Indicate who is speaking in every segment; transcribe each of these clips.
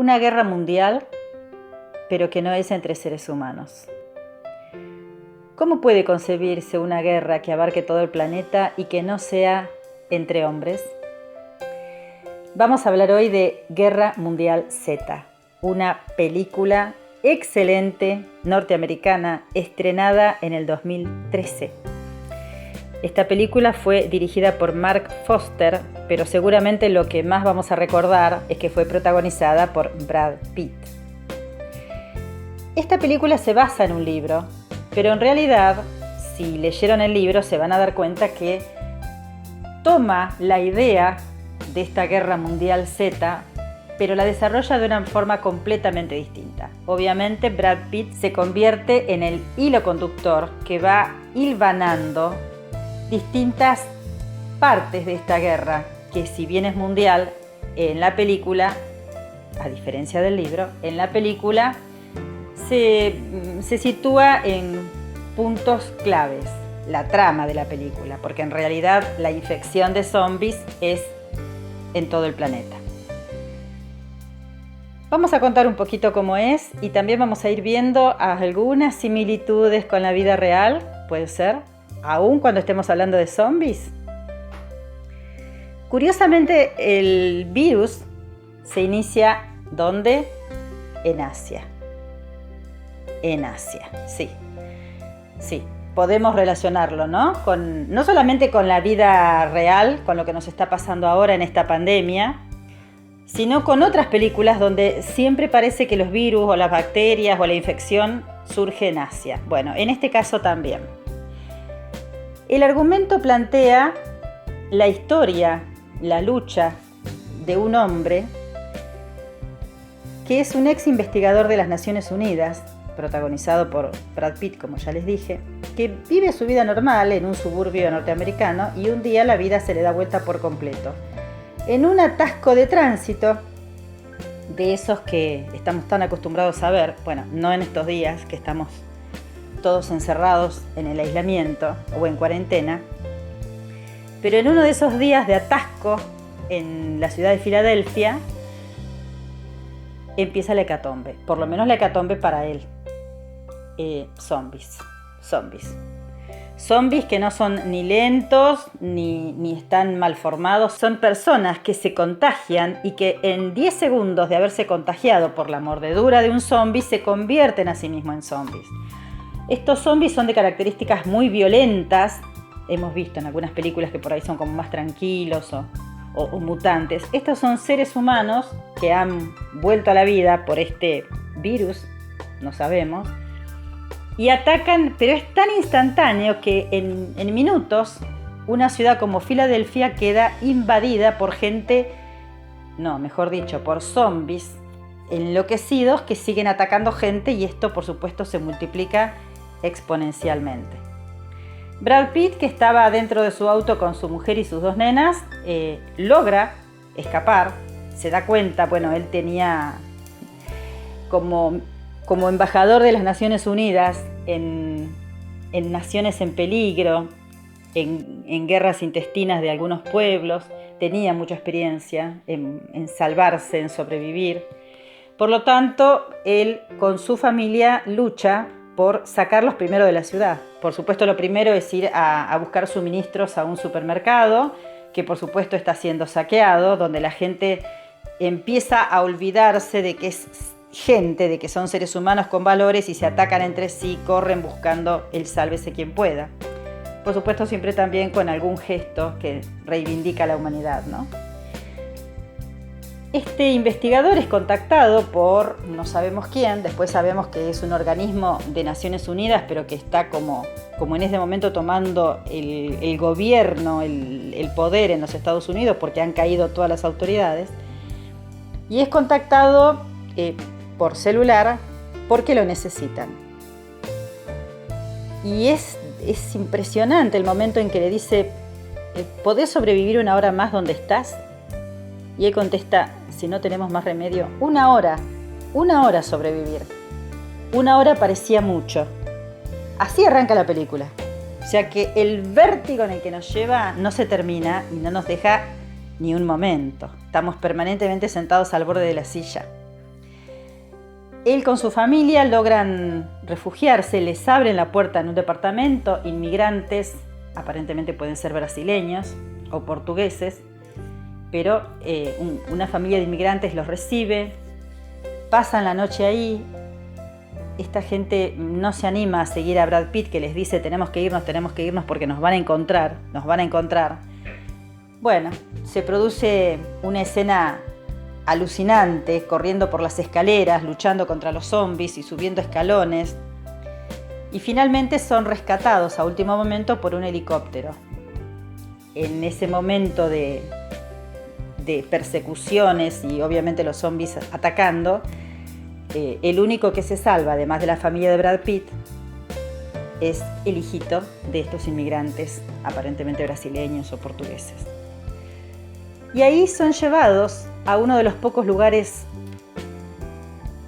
Speaker 1: una guerra mundial, pero que no es entre seres humanos. ¿Cómo puede concebirse una guerra que abarque todo el planeta y que no sea entre hombres? Vamos a hablar hoy de Guerra Mundial Z, una película excelente norteamericana estrenada en el 2013. Esta película fue dirigida por Mark Foster, pero seguramente lo que más vamos a recordar es que fue protagonizada por Brad Pitt. Esta película se basa en un libro, pero en realidad, si leyeron el libro, se van a dar cuenta que toma la idea de esta Guerra Mundial Z, pero la desarrolla de una forma completamente distinta. Obviamente, Brad Pitt se convierte en el hilo conductor que va hilvanando distintas partes de esta guerra, que si bien es mundial, en la película, a diferencia del libro, en la película se sitúa en puntos claves, la trama de la película, porque en realidad la infección de zombies es en todo el planeta. Vamos a contar un poquito cómo es y también vamos a ir viendo algunas similitudes con la vida real, puede ser, aún cuando estemos hablando de zombies. Curiosamente, el virus se inicia ¿dónde? En Asia. En Asia, sí. Sí, podemos relacionarlo, ¿no? No solamente con la vida real, con lo que nos está pasando ahora en esta pandemia, sino con otras películas donde siempre parece que los virus o las bacterias o la infección surge en Asia. Bueno, en este caso también. El argumento plantea la historia, la lucha de un hombre que es un ex investigador de las Naciones Unidas, protagonizado por Brad Pitt, como ya les dije, que vive su vida normal en un suburbio norteamericano y un día la vida se le da vuelta por completo. En un atasco de tránsito, de esos que estamos tan acostumbrados a ver, bueno, no en estos días que estamos todos encerrados en el aislamiento o en cuarentena, pero en uno de esos días de atasco en la ciudad de Filadelfia empieza la hecatombe, por lo menos la hecatombe para él. Zombies que no son ni lentos ni están mal formados, son personas que se contagian y que en 10 segundos de haberse contagiado por la mordedura de un zombie se convierten a sí mismos en zombies. Estos zombies son de características muy violentas. Hemos visto en algunas películas que por ahí son como más tranquilos o mutantes. Estos son seres humanos que han vuelto a la vida por este virus, no sabemos, y atacan, pero es tan instantáneo que en minutos una ciudad como Filadelfia queda invadida por por zombies enloquecidos que siguen atacando gente, y esto por supuesto se multiplica exponencialmente. Brad Pitt, que estaba dentro de su auto con su mujer y sus 2 nenas, logra escapar, se da cuenta, bueno, él tenía como embajador de las Naciones Unidas en naciones en peligro, en guerras intestinas de algunos pueblos, tenía mucha experiencia en salvarse, en sobrevivir. Por lo tanto, él con su familia lucha por sacarlos primero de la ciudad. Por supuesto, lo primero es ir a buscar suministros a un supermercado, que por supuesto está siendo saqueado, donde la gente empieza a olvidarse de que es gente, de que son seres humanos con valores y se atacan entre sí, corren buscando el sálvese quien pueda. Por supuesto, siempre también con algún gesto que reivindica la humanidad, ¿no? Este investigador es contactado por no sabemos quién, después sabemos que es un organismo de Naciones Unidas, pero que está como en ese momento tomando el gobierno, el poder en los Estados Unidos, porque han caído todas las autoridades, y es contactado por celular porque lo necesitan. Y es impresionante el momento en que le dice: ¿podés sobrevivir 1 hora más donde estás? Y él contesta: si no tenemos más remedio, 1 hora sobrevivir. 1 hora parecía mucho. Así arranca la película. O sea que el vértigo en el que nos lleva no se termina y no nos deja ni un momento. Estamos permanentemente sentados al borde de la silla. Él con su familia logran refugiarse, les abren la puerta en un departamento, inmigrantes, aparentemente pueden ser brasileños o portugueses, pero una familia de inmigrantes los recibe, pasan la noche ahí. Esta gente no se anima a seguir a Brad Pitt, que les dice tenemos que irnos porque nos van a encontrar. Bueno, se produce una escena alucinante, corriendo por las escaleras, luchando contra los zombies y subiendo escalones. Y finalmente son rescatados a último momento por un helicóptero. En ese momento de persecuciones y obviamente los zombies atacando, el único que se salva, además de la familia de Brad Pitt, es el hijito de estos inmigrantes, aparentemente brasileños o portugueses. Y ahí son llevados a uno de los pocos lugares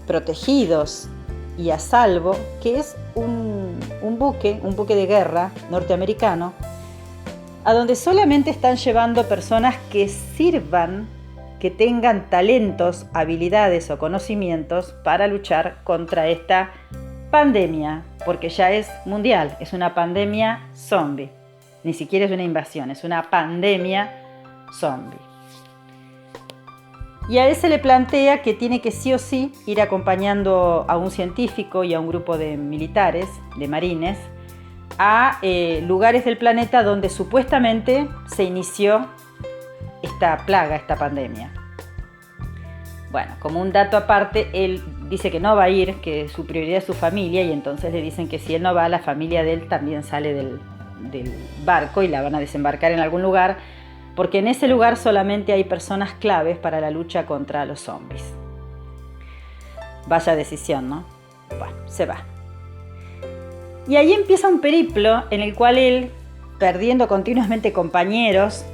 Speaker 1: protegidos y a salvo, que es un buque de guerra norteamericano, a donde solamente están llevando personas que sirvan, que tengan talentos, habilidades o conocimientos para luchar contra esta pandemia, porque ya es mundial, es una pandemia zombie. Ni siquiera es una invasión, es una pandemia zombie. Y a él se le plantea que tiene que sí o sí ir acompañando a un científico y a un grupo de militares, de marines, a lugares del planeta donde supuestamente se inició esta plaga, esta pandemia. Bueno, como un dato aparte, él dice que no va a ir, que su prioridad es su familia, y entonces le dicen que si él no va, la familia de él también sale del barco y la van a desembarcar en algún lugar, porque en ese lugar solamente hay personas claves para la lucha contra los zombies. Vaya decisión, ¿no? Bueno, se va. Y ahí empieza un periplo en el cual él, perdiendo continuamente compañeros,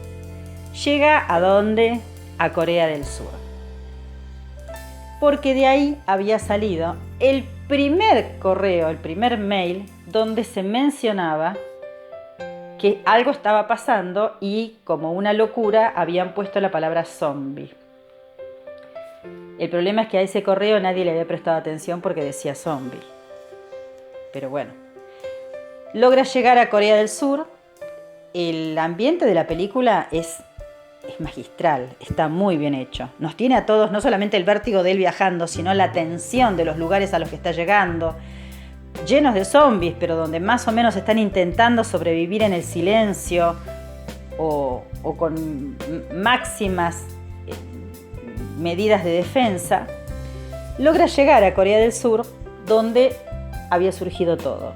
Speaker 1: llega ¿a dónde? A Corea del Sur. Porque de ahí había salido el primer correo, el primer mail, donde se mencionaba que algo estaba pasando y, como una locura, habían puesto la palabra zombie. El problema es que a ese correo nadie le había prestado atención porque decía zombie. Pero bueno, logra llegar a Corea del Sur. El ambiente de la película es magistral, está muy bien hecho. Nos tiene a todos, no solamente el vértigo de él viajando, sino la tensión de los lugares a los que está llegando, llenos de zombies, pero donde más o menos están intentando sobrevivir en el silencio o con máximas medidas de defensa. Logra llegar a Corea del Sur, donde había surgido todo.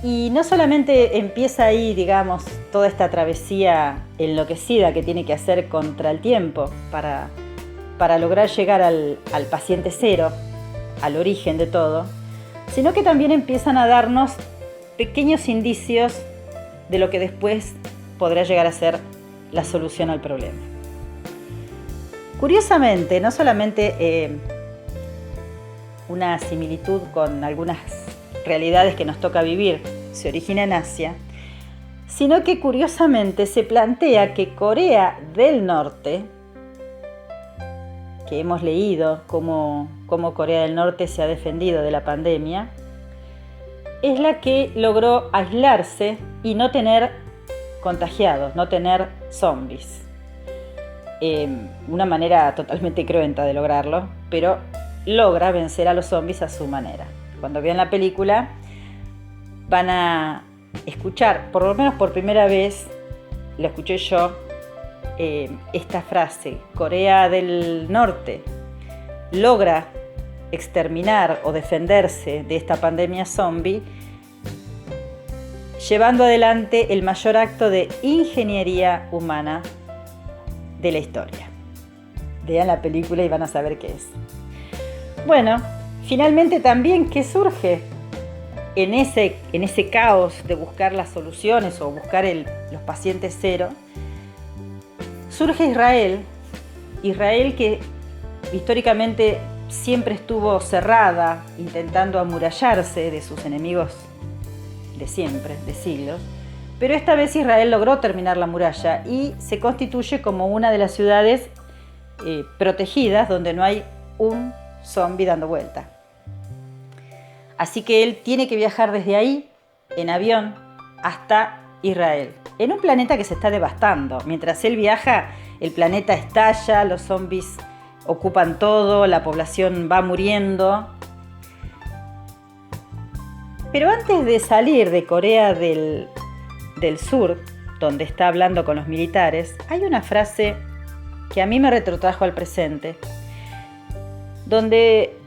Speaker 1: Y no solamente empieza ahí, digamos, toda esta travesía enloquecida que tiene que hacer contra el tiempo para lograr llegar al paciente cero, al origen de todo, sino que también empiezan a darnos pequeños indicios de lo que después podrá llegar a ser la solución al problema. Curiosamente, no solamente una similitud con algunas realidades que nos toca vivir se origina en Asia, sino que curiosamente se plantea que Corea del Norte, que hemos leído cómo Corea del Norte se ha defendido de la pandemia, es la que logró aislarse y no tener contagiados, no tener zombies. Una manera totalmente cruenta de lograrlo, pero logra vencer a los zombies a su manera. Cuando vean la película van a escuchar, por lo menos por primera vez, la escuché yo, esta frase: Corea del Norte logra exterminar o defenderse de esta pandemia zombie llevando adelante el mayor acto de ingeniería humana de la historia. Vean la película y van a saber qué es. Bueno, finalmente también, ¿qué surge? En ese caos de buscar las soluciones o buscar los pacientes cero, surge Israel que históricamente siempre estuvo cerrada, intentando amurallarse de sus enemigos de siempre, de siglos, pero esta vez Israel logró terminar la muralla y se constituye como una de las ciudades protegidas donde no hay un zombie dando vuelta. Así que él tiene que viajar desde ahí, en avión, hasta Israel, en un planeta que se está devastando. Mientras él viaja, el planeta estalla, los zombies ocupan todo, la población va muriendo. Pero antes de salir de Corea del Sur, donde está hablando con los militares, hay una frase que a mí me retrotrajo al presente, donde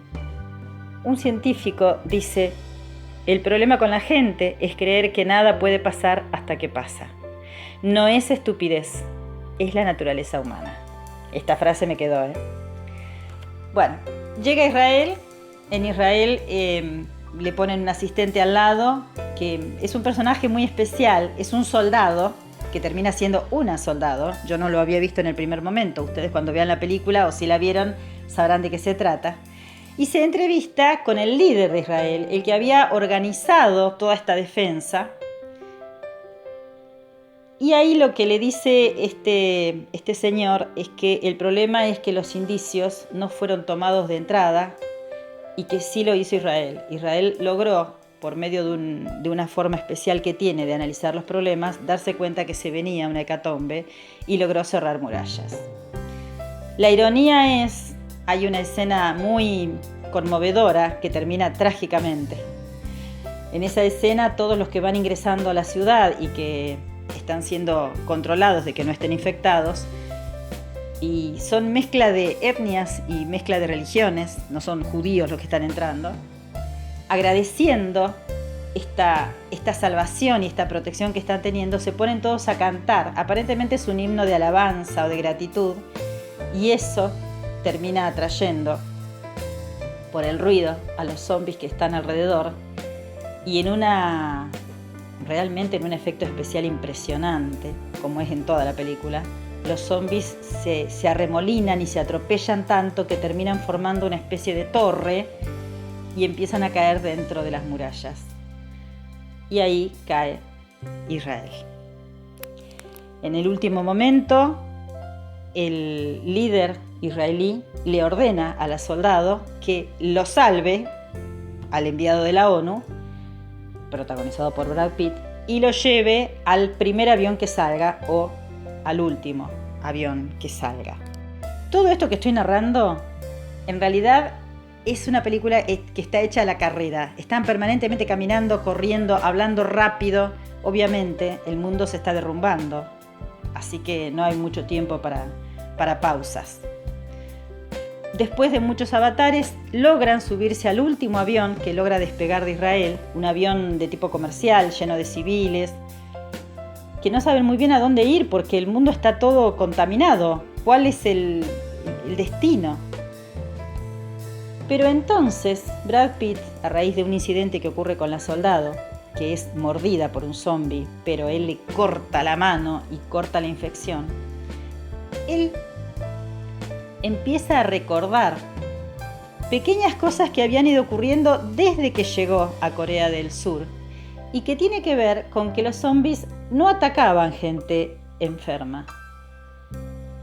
Speaker 1: un científico dice: el problema con la gente es creer que nada puede pasar hasta que pasa. No es estupidez, es la naturaleza humana. Esta frase me quedó, Bueno, llega a Israel. En Israel le ponen un asistente al lado, que es un personaje muy especial. Es un soldado, que termina siendo una soldado. Yo no lo había visto en el primer momento. Ustedes cuando vean la película, o si la vieron, sabrán de qué se trata. Y se entrevista con el líder de Israel, el que había organizado toda esta defensa. Y ahí lo que le dice este señor es que el problema es que los indicios no fueron tomados de entrada y que sí lo hizo Israel. Israel logró, por medio de una forma especial que tiene de analizar los problemas, darse cuenta que se venía una hecatombe y logró cerrar murallas. La ironía es, hay una escena muy conmovedora que termina trágicamente. En esa escena, todos los que van ingresando a la ciudad y que están siendo controlados de que no estén infectados, y son mezcla de etnias y mezcla de religiones, no son judíos los que están entrando, agradeciendo esta salvación y esta protección que están teniendo, se ponen todos a cantar. Aparentemente es un himno de alabanza o de gratitud, y eso termina atrayendo por el ruido a los zombies que están alrededor, y realmente en un efecto especial impresionante, como es en toda la película, los zombies se arremolinan y se atropellan tanto que terminan formando una especie de torre y empiezan a caer dentro de las murallas. Y ahí cae Israel. En el último momento, el líder israelí le ordena a la soldado que lo salve al enviado de la ONU, protagonizado por Brad Pitt, y lo lleve al primer avión que salga o al último avión que salga. Todo esto que estoy narrando, en realidad es una película que está hecha a la carrera. Están permanentemente caminando, corriendo, hablando rápido. Obviamente el mundo se está derrumbando, así que no hay mucho tiempo para pausas. Después de muchos avatares, logran subirse al último avión que logra despegar de Israel, un avión de tipo comercial, lleno de civiles, que no saben muy bien a dónde ir porque el mundo está todo contaminado. ¿Cuál es el destino? Pero entonces, Brad Pitt, a raíz de un incidente que ocurre con la soldado, que es mordida por un zombie, pero él le corta la mano y corta la infección, él empieza a recordar pequeñas cosas que habían ido ocurriendo desde que llegó a Corea del Sur y que tiene que ver con que los zombies no atacaban gente enferma.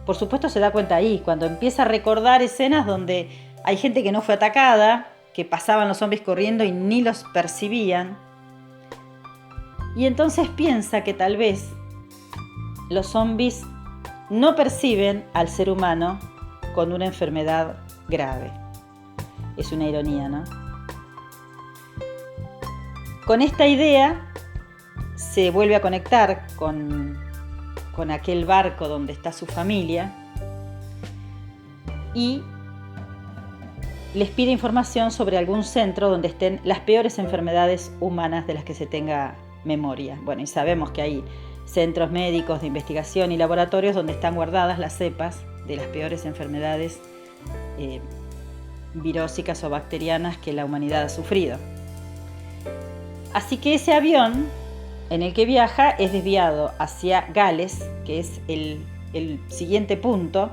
Speaker 1: Por supuesto se da cuenta ahí, cuando empieza a recordar escenas donde hay gente que no fue atacada, que pasaban los zombies corriendo y ni los percibían. Y entonces piensa que tal vez los zombies no perciben al ser humano con una enfermedad grave. Es una ironía, ¿no? Con esta idea se vuelve a conectar con aquel barco donde está su familia y les pide información sobre algún centro donde estén las peores enfermedades humanas de las que se tenga memoria. Bueno, y sabemos que hay centros médicos de investigación y laboratorios donde están guardadas las cepas de las peores enfermedades virósicas o bacterianas que la humanidad ha sufrido. Así que ese avión en el que viaja es desviado hacia Gales, que es el siguiente punto,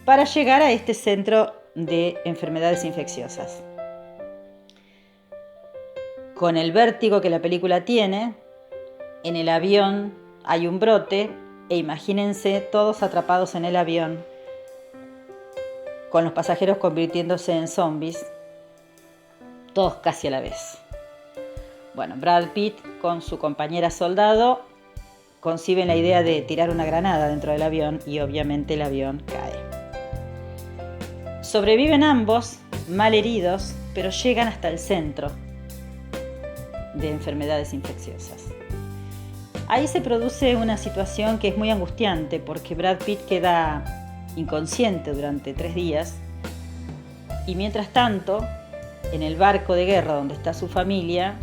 Speaker 1: para llegar a este centro de enfermedades infecciosas. Con el vértigo que la película tiene, en el avión hay un brote e imagínense todos atrapados en el avión, con los pasajeros convirtiéndose en zombies, todos casi a la vez. Bueno, Brad Pitt con su compañera soldado conciben la idea de tirar una granada dentro del avión y obviamente el avión cae. Sobreviven ambos, mal heridos, pero llegan hasta el centro de enfermedades infecciosas. Ahí se produce una situación que es muy angustiante porque Brad Pitt queda inconsciente durante 3 días y mientras tanto, en el barco de guerra donde está su familia,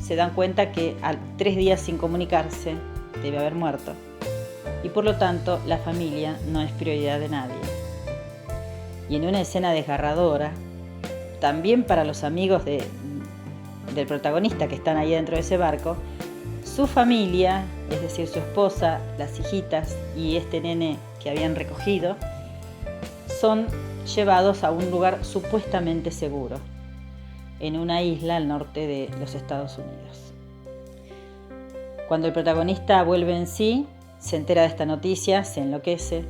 Speaker 1: se dan cuenta que a 3 días sin comunicarse debe haber muerto y por lo tanto la familia no es prioridad de nadie. Y en una escena desgarradora, también para los amigos del protagonista que están ahí dentro de ese barco, su familia, es decir, su esposa, las hijitas y este nene que habían recogido, son llevados a un lugar supuestamente seguro, en una isla al norte de los Estados Unidos. Cuando el protagonista vuelve en sí, se entera de esta noticia, se enloquece,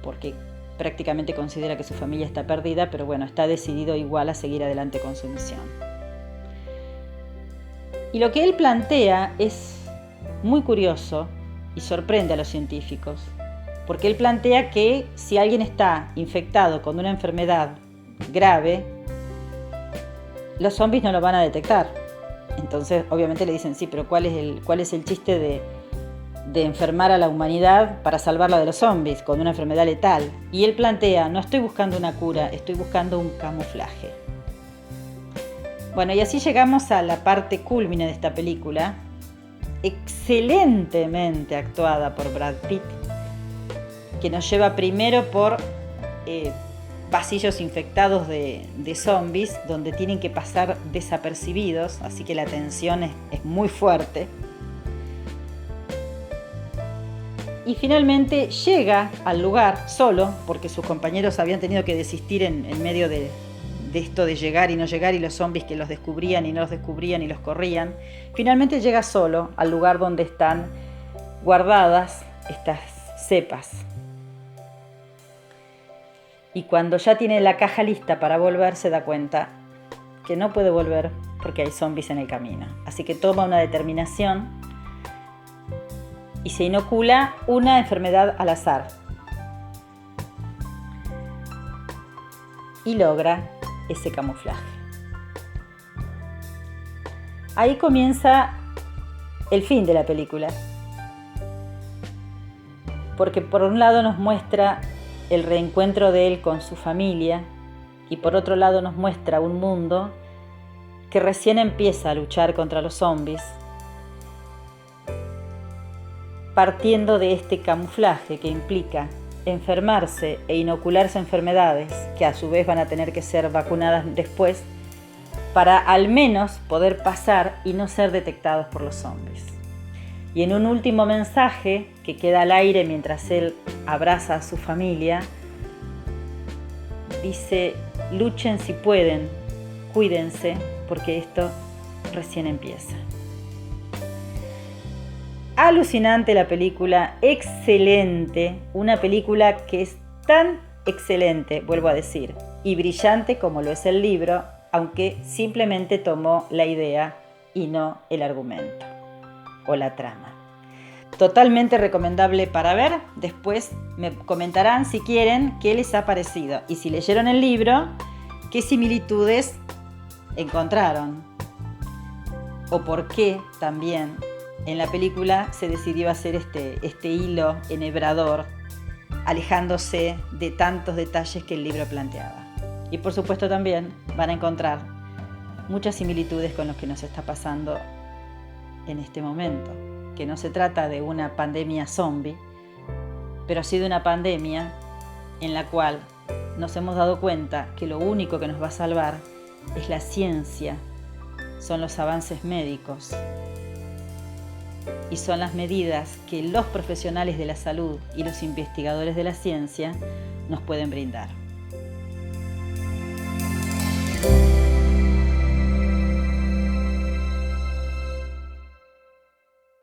Speaker 1: porque prácticamente considera que su familia está perdida, pero bueno, está decidido igual a seguir adelante con su misión. Y lo que él plantea es muy curioso y sorprende a los científicos, porque él plantea que si alguien está infectado con una enfermedad grave, los zombies no lo van a detectar. Entonces, obviamente le dicen, sí, pero ¿cuál es el chiste de enfermar a la humanidad para salvarla de los zombies con una enfermedad letal? Y él plantea, no estoy buscando una cura, estoy buscando un camuflaje. Bueno, y así llegamos a la parte cúlmine de esta película, excelentemente actuada por Brad Pitt, que nos lleva primero por pasillos infectados de zombies, donde tienen que pasar desapercibidos, así que la tensión es muy fuerte. Y finalmente llega al lugar solo, porque sus compañeros habían tenido que desistir en medio de esto de llegar y no llegar, y los zombies que los descubrían y no los descubrían y los corrían. Finalmente llega solo al lugar donde están guardadas estas cepas. Y cuando ya tiene la caja lista para volver, se da cuenta que no puede volver porque hay zombies en el camino. Así que toma una determinación y se inocula una enfermedad al azar. Y logra ese camuflaje. Ahí comienza el fin de la película. Porque por un lado nos muestra el reencuentro de él con su familia y por otro lado nos muestra un mundo que recién empieza a luchar contra los zombies, partiendo de este camuflaje que implica enfermarse e inocularse enfermedades que a su vez van a tener que ser vacunadas después para al menos poder pasar y no ser detectados por los zombies. Y en un último mensaje que queda al aire mientras él abraza a su familia, dice: luchen si pueden, cuídense, porque esto recién empieza. Alucinante la película, excelente, una película que es tan excelente, vuelvo a decir, y brillante como lo es el libro, aunque simplemente tomó la idea y no el argumento o la trama. Totalmente recomendable para ver. Después me comentarán si quieren qué les ha parecido y si leyeron el libro, qué similitudes encontraron o por qué también en la película se decidió hacer este hilo enhebrador, alejándose de tantos detalles que el libro planteaba. Y por supuesto también van a encontrar muchas similitudes con lo que nos está pasando en este momento, que no se trata de una pandemia zombie, pero sí de una pandemia en la cual nos hemos dado cuenta que lo único que nos va a salvar es la ciencia, son los avances médicos y son las medidas que los profesionales de la salud y los investigadores de la ciencia nos pueden brindar.